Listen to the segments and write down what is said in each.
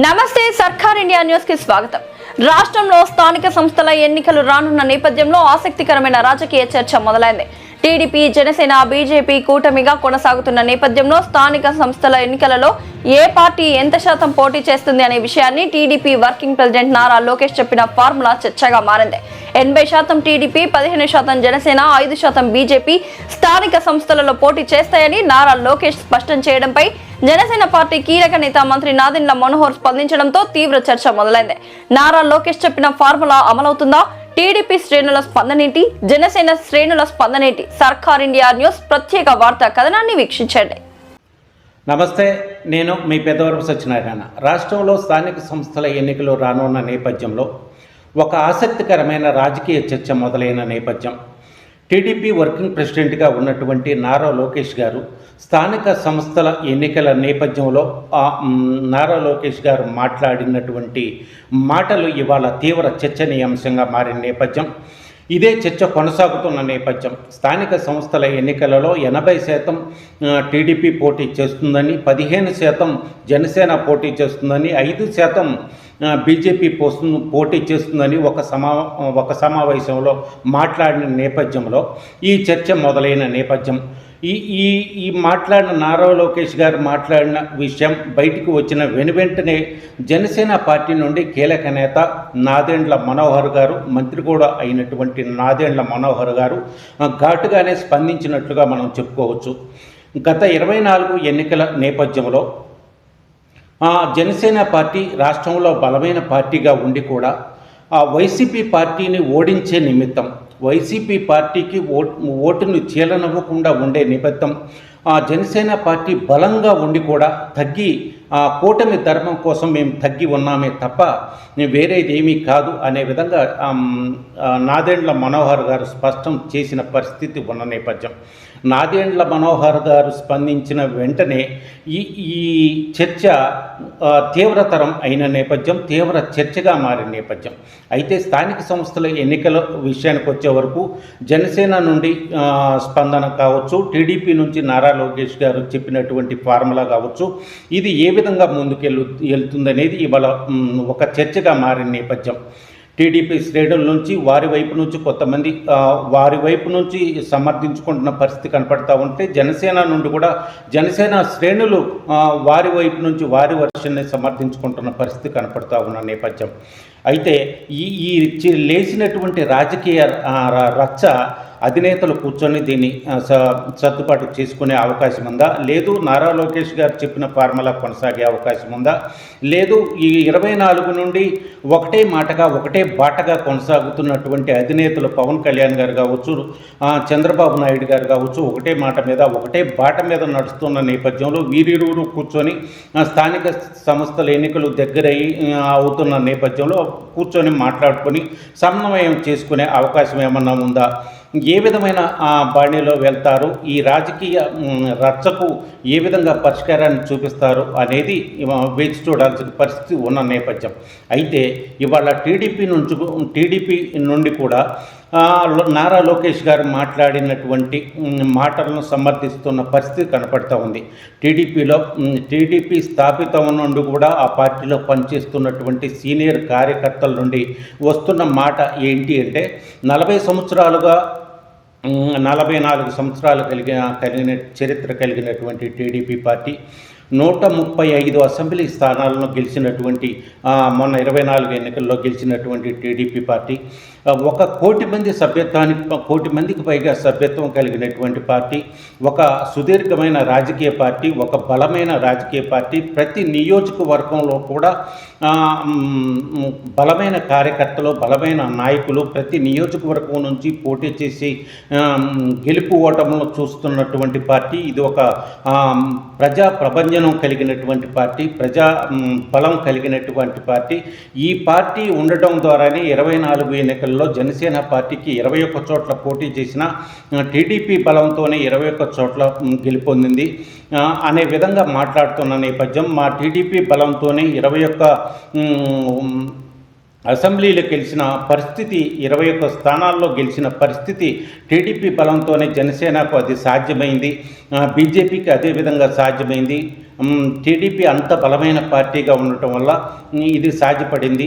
నమస్తే సర్కార్ India news కి స్వాగతం. రాష్ట్రంలో స్థానిక సంస్థల ఎన్నికలు రానున్న నేపథ్యంలో ఆసక్తికరమైన రాజకీయ చర్చ మొదలైంది. టీడీపీ, జనసేన, బీజేపీ కూటమిగా కొనసాగుతున్న నేపథ్యంలో స్థానిక సంస్థల ఎన్నికలలో ఏ పార్టీ ఎంత శాతం పోటీ చేస్తుంది అనే విషయాన్ని TDP working president Nara Lokesh చెప్పిన ఫార్ములా చర్చగా మారింది. 80% టీడీపీ, 15% జనసేన, 5% బీజేపీ స్థానిక సంస్థలలో పోటీ చేస్తాయని నారా లోకేష్ స్పష్టం చేయడంపై జనసేన పార్టీ కీలక నేత మంత్రి నాదెండ్ల మనోహర్ స్పందించడంతో తీవ్ర చర్చ మొదలైంది. నారా లోకేష్ చెప్పిన ఫార్ములా అమలవుతుందా? టీడీపీ శ్రేణుల స్పందనేంటి? జనసేన శ్రేణుల స్పందనేంటి? సర్కార్ ఇండియా న్యూస్ ప్రత్యేక వార్తా కథనాన్ని వీక్షించండి. నమస్తే, నేను మీ పెద్దవరపు సత్యనారాయణ. రాష్ట్రంలో స్థానిక సంస్థల ఎన్నికలు రానున్న నేపథ్యంలో ఒక ఆసక్తికరమైన రాజకీయ చర్చ మొదలైన నేపథ్యం. టీడీపీ వర్కింగ్ ప్రెసిడెంట్గా ఉన్నటువంటి నారా లోకేష్ గారు స్థానిక సంస్థల ఎన్నికల నేపథ్యంలో నారా లోకేష్ గారు మాట్లాడినటువంటి మాటలు ఇవాళ తీవ్ర చర్చనీయాంశంగా మారిన నేపథ్యం. ఇదే చర్చ కొనసాగుతున్న నేపథ్యం. స్థానిక సంస్థల ఎన్నికలలో 80% టీడీపీ పోటీ చేస్తుందని, 15% జనసేన పోటీ చేస్తుందని, 5% బీజేపీ పోటీ చేస్తుందని ఒక సమావేశంలో మాట్లాడిన నేపథ్యంలో ఈ చర్చ మొదలైన నేపథ్యం. ఈ మాట్లాడిన నారా లోకేష్ గారు మాట్లాడిన విషయం బయటికి వచ్చిన వెనువెంటనే జనసేన పార్టీ నుండి కీలక నేత నాదెండ్ల మనోహర్ గారు, మంత్రి కూడా అయినటువంటి నాదెండ్ల మనోహర్ గారు ఘాటుగానే స్పందించినట్లుగా మనం చెప్పుకోవచ్చు. గత 24 ఎన్నికల నేపథ్యంలో జనసేన పార్టీ రాష్ట్రంలో బలమైన పార్టీగా ఉండి కూడా వైసీపీ పార్టీని ఓడించే నిమిత్తం, వైసీపీ పార్టీకి ఓటును చీలనివ్వకుండా ఉండే నిమిత్తం జనసేన పార్టీ బలంగా ఉండి కూడా తగ్గి కూటమి ధర్మం కోసం మేము తగ్గి ఉన్నామే తప్ప వేరేది ఏమీ కాదు అనే విధంగా నాదెండ్ల మనోహర్ గారు స్పష్టం చేసిన పరిస్థితి ఉన్న నేపథ్యం. నాదెండ్ల మనోహర్ గారు స్పందించిన వెంటనే ఈ చర్చ తీవ్రతరం అయిన నేపథ్యం, తీవ్ర చర్చగా మారిన నేపథ్యం. అయితే స్థానిక సంస్థల ఎన్నికల విషయానికి వచ్చే వరకు జనసేన నుండి స్పందన కావచ్చు, టీడీపీ నుంచి నారా లోకేష్ గారు చెప్పినటువంటి ఫార్ములా కావచ్చు, ఇది ఏ విధంగా వెళ్తుందనేది ఇవాళ ఒక చర్చగా మారిన నేపథ్యం. టీడీపీ శ్రేణుల నుంచి వారి వైపు నుంచి కొంతమంది వారి వైపు నుంచి సమర్థించుకుంటున్న పరిస్థితి కనపడతా ఉంటే, జనసేన నుండి కూడా జనసేన శ్రేణులు వారి వైపు నుంచి వారి వర్షన్ని సమర్థించుకుంటున్న పరిస్థితి కనపడతా ఉన్న నేపథ్యం. అయితే ఈ లేచినటువంటి రాజకీయ రచ్చ అధినేతలు కూర్చొని దీన్ని సర్దుబాటు చేసుకునే అవకాశం ఉందా? లేదు నారా లోకేష్ గారు చెప్పిన ఫార్ములా కొనసాగే అవకాశం ఉందా? లేదు ఈ 24 నుండి ఒకటే మాటగా ఒకటే బాటగా కొనసాగుతున్నటువంటి అధినేతలు పవన్ కళ్యాణ్ గారు కావచ్చు, చంద్రబాబు నాయుడు గారు కావచ్చు, ఒకటే మాట మీద ఒకటే బాట మీద నడుస్తున్న నేపథ్యంలో వీరిరువురు కూర్చొని స్థానిక సంస్థల ఎన్నికలు దగ్గరయ్యి అవుతున్న నేపథ్యంలో కూర్చొని మాట్లాడుకొని సమన్వయం చేసుకునే అవకాశం ఏమన్నా ఉందా? ఏ విధమైన బాణీలో వెళ్తారు, ఈ రాజకీయ రచ్చకు ఏ విధంగా పరిష్కారాన్ని చూపిస్తారు అనేది వేచి చూడాల్సిన పరిస్థితి ఉన్న నేపథ్యం. అయితే ఇవాళ టీడీపీ నుండి కూడా నారా లోకేష్ గారు మాట్లాడినటువంటి మాటలను సమర్థిస్తున్న పరిస్థితి కనపడుతూ ఉంది. టీడీపీ స్థాపితం నుండి కూడా ఆ పార్టీలో పనిచేస్తున్నటువంటి సీనియర్ కార్యకర్తల నుండి వస్తున్న మాట ఏంటి అంటే, 44 సంవత్సరాలు కలిగిన చరిత్ర కలిగినటువంటి టీడీపీ పార్టీ 135 అసెంబ్లీ స్థానాలను గెలిచినటువంటి, మొన్న 24 ఎన్నికల్లో గెలిచినటువంటి టీడీపీ పార్టీ 1 కోటి మందికి పైగా సభ్యత్వం కలిగినటువంటి పార్టీ, ఒక సుదీర్ఘమైన రాజకీయ పార్టీ, ఒక బలమైన రాజకీయ పార్టీ. ప్రతి నియోజకవర్గంలో కూడా బలమైన కార్యకర్తలు, బలమైన నాయకులు ప్రతి నియోజకవర్గం నుంచి పోటీ చేసి గెలుపు ఓటములను చూస్తున్నటువంటి పార్టీ. ఇది ఒక ప్రజా ప్రభంజనం కలిగినటువంటి పార్టీ, ప్రజా బలం కలిగినటువంటి పార్టీ. ఈ పార్టీ ఉండటం ద్వారానే 24 ఎన్నికల్లో జనసేన పార్టీకి 21 చోట్ల పోటీ చేసిన, టీడీపీ బలంతోనే 21 చోట్ల గెలుపొందింది అనే విధంగా మాట్లాడుతున్న నేపథ్యం. మా టీడీపీ బలంతోనే 21 అసెంబ్లీలో గెలిచిన పరిస్థితి, 21 స్థానాల్లో గెలిచిన పరిస్థితి టీడీపీ బలంతోనే జనసేనకు అది సాధ్యమైంది, బీజేపీకి అదేవిధంగా సాధ్యమైంది. టీడీపీ అంత బలమైన పార్టీగా ఉండటం వల్ల ఇది సాధ్యపడింది.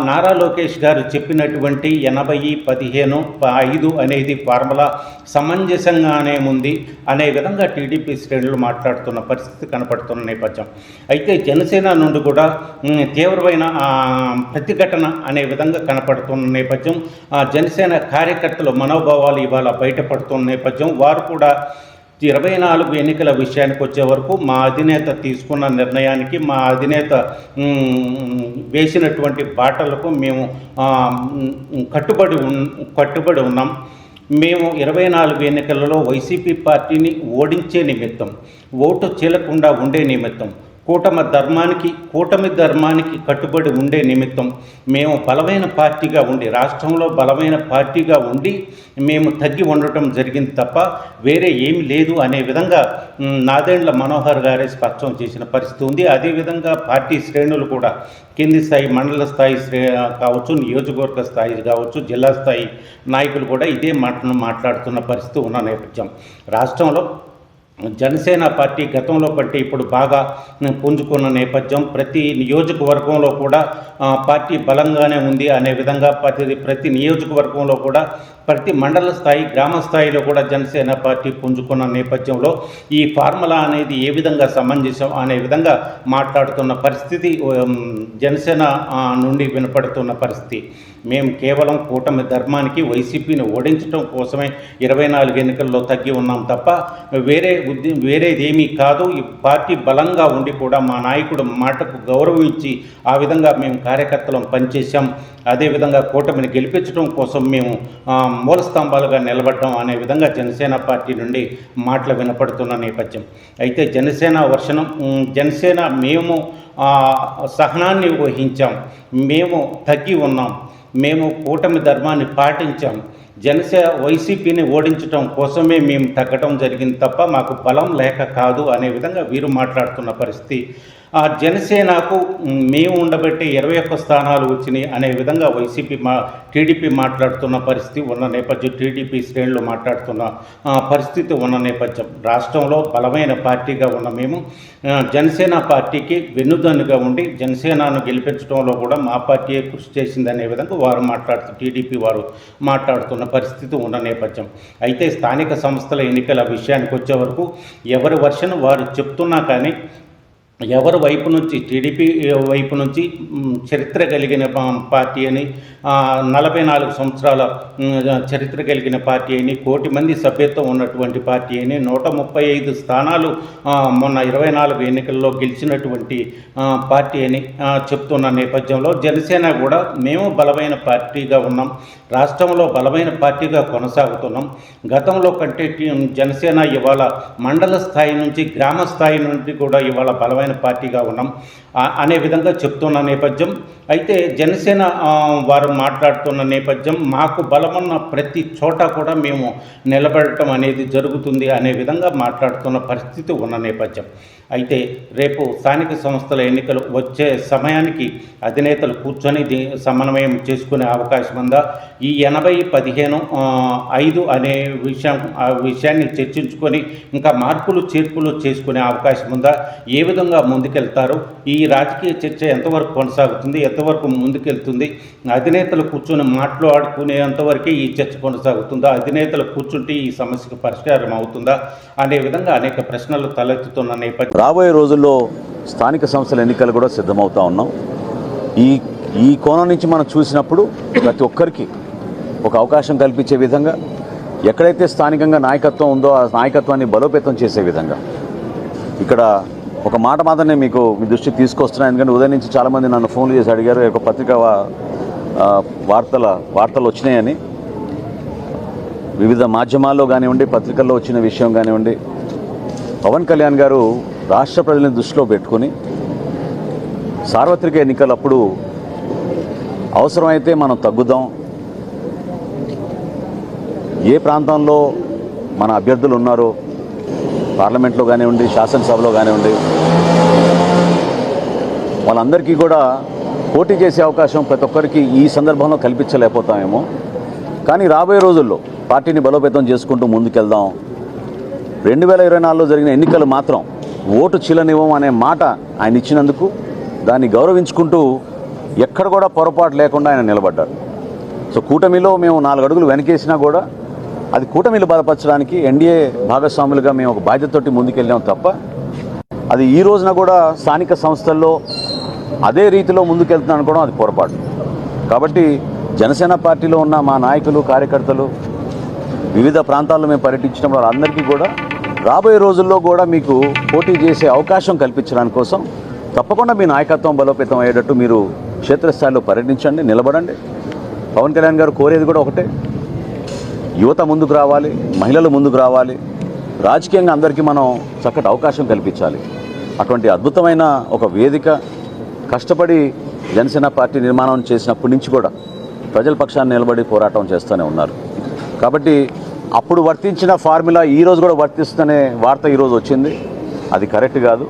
నారా లోకేష్ గారు చెప్పినటువంటి 80-15-5 అనేది ఫార్ములా సమంజసంగానే ఉంది అనే విధంగా టీడీపీ శ్రేణులు మాట్లాడుతున్న పరిస్థితి కనపడుతున్న నేపథ్యం. అయితే జనసేన నుండి కూడా తీవ్రమైన ప్రతిఘటన అనే విధంగా కనపడుతున్న నేపథ్యం. జనసేన కార్యకర్తల మనోభావాలు ఇవాళ బయటపడుతున్న నేపథ్యం. వారు కూడా 24 ఎన్నికల విషయానికి వచ్చే వరకు మా అధినేత తీసుకున్న నిర్ణయానికి, మా అధినేత వేసినటువంటి బాటలకు మేము కట్టుబడి ఉన్నాం. మేము 24 ఎన్నికలలో వైసీపీ పార్టీని ఓడించే నిమిత్తం, ఓటు చీలకుండా ఉండే నిమిత్తం, కూటమి ధర్మానికి కట్టుబడి ఉండే నిమిత్తం మేము బలమైన పార్టీగా ఉండి, రాష్ట్రంలో బలమైన పార్టీగా ఉండి మేము తగ్గి ఉండటం జరిగింది తప్ప వేరే ఏమి లేదు అనే విధంగా నాదెండ్ల మనోహర్ గారే స్పష్టం చేసిన పరిస్థితి ఉంది. అదేవిధంగా పార్టీ శ్రేణులు కూడా కింది స్థాయి, మండల స్థాయి కావచ్చు, నియోజకవర్గ స్థాయి కావచ్చు, జిల్లా స్థాయి నాయకులు కూడా ఇదే మాటను మాట్లాడుతున్న పరిస్థితి ఉన్న నేపథ్యం. రాష్ట్రంలో జనసేన పార్టీ గతంలో కంటే ఇప్పుడు బాగా పుంజుకున్న నేపథ్యం. ప్రతి నియోజకవర్గంలో కూడా పార్టీ బలంగానే ఉంది అనే విధంగా ప్రతి నియోజకవర్గంలో కూడా ప్రతి మండల స్థాయి, గ్రామ స్థాయిలో కూడా జనసేన పార్టీ పుంజుకున్న నేపథ్యంలో ఈ ఫార్ములా అనేది ఏ విధంగా సమంజసం అనే విధంగా మాట్లాడుతున్న పరిస్థితి జనసేన నుండి వినపడుతున్న పరిస్థితి. మేము కేవలం కూటమి ధర్మానికి, వైసీపీని ఓడించడం కోసమే 24 ఎన్నికల్లో తగ్గి ఉన్నాం తప్ప వేరేదేమీ కాదు. ఈ పార్టీ బలంగా ఉండి కూడా మా నాయకుడు మాటకు గౌరవం ఇచ్చి ఆ విధంగా మేము కార్యకర్తలను పనిచేశాం. అదేవిధంగా కూటమిని గెలిపించడం కోసం మేము మూల స్తంభాలుగా నిలబడ్డాం అనే విధంగా జనసేన పార్టీ నుండి మాటలు వినపడుతున్న నేపథ్యం. అయితే జనసేన మేము సహనాన్ని వహించాం, మేము తగ్గి ఉన్నాం, మేము కూటమి ధర్మాన్ని పాటించాం. వైసీపీని ఓడించడం కోసమే మేము తగ్గడం జరిగింది తప్ప మాకు బలం లేక కాదు అనే విధంగా వీరు మాట్లాడుతున్న పరిస్థితి. జనసేనకు మేము ఉండబట్టి 21 స్థానాలు వచ్చినాయి అనే విధంగా టీడీపీ మాట్లాడుతున్న పరిస్థితి ఉన్న నేపథ్యం. టీడీపీ శ్రేణులు మాట్లాడుతున్న పరిస్థితి ఉన్న నేపథ్యం. రాష్ట్రంలో బలమైన పార్టీగా ఉన్న మేము జనసేన పార్టీకి వెన్నుదన్నుగా ఉండి జనసేనను గెలిపించడంలో కూడా మా పార్టీయే కృషి చేసిందనే విధంగా టీడీపీ వారు మాట్లాడుతున్న పరిస్థితి ఉన్న నేపథ్యం. అయితే స్థానిక సంస్థల ఎన్నికల విషయానికి వచ్చే వరకు ఎవరి వర్షన్ వారు చెప్తున్నా కానీ ఎవరి వైపు నుంచి, టీడీపీ వైపు నుంచి చరిత్ర కలిగిన పార్టీ అని, 44 సంవత్సరాల చరిత్ర కలిగిన పార్టీ అని, 1 కోటి మంది సభ్యత్వం ఉన్నటువంటి పార్టీ అని, 135 స్థానాలు మొన్న 24 ఎన్నికల్లో గెలిచినటువంటి పార్టీ అని చెప్తున్న నేపథ్యంలో జనసేన కూడా మేము బలమైన పార్టీగా ఉన్నాం, రాష్ట్రంలో బలమైన పార్టీగా కొనసాగుతున్నాం. గతంలో కంటే జనసేన ఇవాళ మండల స్థాయి నుంచి, గ్రామ స్థాయి నుండి కూడా ఇవాళ బలమైన పార్టీగా ఉన్నాం అనే విధంగా చెప్తున్న నేపథ్యం. అయితే జనసేన వారు మాట్లాడుతున్న నేపథ్యం, మాకు బలమున్న ప్రతి చోట కూడా మేము నిలబడటం అనేది జరుగుతుంది అనే విధంగా మాట్లాడుతున్న పరిస్థితి ఉన్న నేపథ్యం. అయితే రేపు స్థానిక సంస్థల ఎన్నికలు వచ్చే సమయానికి అధినేతలు కూర్చొని సమన్వయం చేసుకునే అవకాశం ఉందా, ఈ 80-15-5 అనే విషయాన్ని చర్చించుకొని ఇంకా మార్పులు చేర్పులు చేసుకునే అవకాశం ఉందా, ఏ విధంగా ముందుకెళ్తారు, ఈ రాజకీయ చర్చ ఎంతవరకు కొనసాగుతుంది, ఎంతవరకు ముందుకెళ్తుంది, అధినేతలు కూర్చొని మాట్లాడుకునేంతవరకే ఈ చర్చ కొనసాగుతుందా, అధినేతలు కూర్చుంటే ఈ సమస్యకు పరిష్కారం అవుతుందా అనే విధంగా అనేక ప్రశ్నలు తలెత్తుతున్న నేపథ్యం. రాబోయే రోజుల్లో స్థానిక సంస్థల ఎన్నికలు కూడా సిద్ధమవుతా ఉన్నాం. ఈ కోణం నుంచి మనం చూసినప్పుడు ప్రతి ఒక్కరికి ఒక అవకాశం కల్పించే విధంగా, ఎక్కడైతే స్థానికంగా నాయకత్వం ఉందో ఆ నాయకత్వాన్ని బలోపేతం చేసే విధంగా ఇక్కడ ఒక మాట మాత్రమే మీకు మీ దృష్టికి తీసుకొస్తున్నాను. ఎందుకంటే ఉదయం నుంచి చాలామంది నన్ను ఫోన్లు చేసి అడిగారు, ఒక పత్రిక వార్తలు వచ్చినాయని, వివిధ మాధ్యమాల్లో కానివ్వండి, పత్రికల్లో వచ్చిన విషయం కానివ్వండి. పవన్ కళ్యాణ్ గారు రాష్ట్ర ప్రజలను దృష్టిలో పెట్టుకుని సార్వత్రిక ఎన్నికలప్పుడు అవసరమైతే మనం తగ్గుదాం, ఏ ప్రాంతంలో మన అభ్యర్థులు ఉన్నారో పార్లమెంట్లో కానివ్వండి, శాసనసభలో కానివ్వండి, వాళ్ళందరికీ కూడా పోటీ చేసే అవకాశం ప్రతి ఒక్కరికి ఈ సందర్భంలో కల్పించలేకపోతామేమో. కానీ రాబోయే రోజుల్లో పార్టీని బలోపేతం చేసుకుంటూ ముందుకెళ్దాం. 2024లో జరిగిన ఎన్నికలు మాత్రం ఓటు చీలనివ్వం అనే మాట ఆయన ఇచ్చినందుకు దాన్ని గౌరవించుకుంటూ ఎక్కడ కూడా పొరపాటు లేకుండా ఆయన నిలబడ్డారు. సో కూటమిలో మేము 4 అడుగులు వెనకేసినా కూడా అది కూటమిలు బలపరచడానికి ఎన్డీఏ భాగస్వాములుగా మేము ఒక బాధ్యతతోటి ముందుకెళ్ళాం తప్ప అది ఈ రోజున కూడా స్థానిక సంస్థల్లో అదే రీతిలో ముందుకెళ్తున్నాను అనుకోవడం అది పొరపాటు. కాబట్టి జనసేన పార్టీలో ఉన్న మా నాయకులు కార్యకర్తలు వివిధ ప్రాంతాల్లో మేము పర్యటించినప్పుడు వాళ్ళందరికీ కూడా రాబోయే రోజుల్లో కూడా మీకు పోటీ చేసే అవకాశం కల్పించడానికి కోసం తప్పకుండా మీ నాయకత్వం బలోపేతం అయ్యేటట్టు మీరు క్షేత్రస్థాయిలో పర్యటించండి, నిలబడండి. పవన్ కళ్యాణ్ గారు కోరేది కూడా ఒకటే, యువత ముందుకు రావాలి, మహిళలు ముందుకు రావాలి, రాజకీయంగా అందరికీ మనం చక్కటి అవకాశం కల్పించాలి. అటువంటి అద్భుతమైన ఒక వేదిక కష్టపడి జనసేన పార్టీ నిర్మాణం చేసినప్పటి నుంచి కూడా ప్రజల పక్షాన్ని నిలబడి పోరాటం చేస్తూనే ఉన్నారు. కాబట్టి అప్పుడు వర్తించిన ఫార్ములా ఈరోజు కూడా వర్తిస్తుందనే వార్త ఈరోజు వచ్చింది. అది కరెక్ట్ కాదు.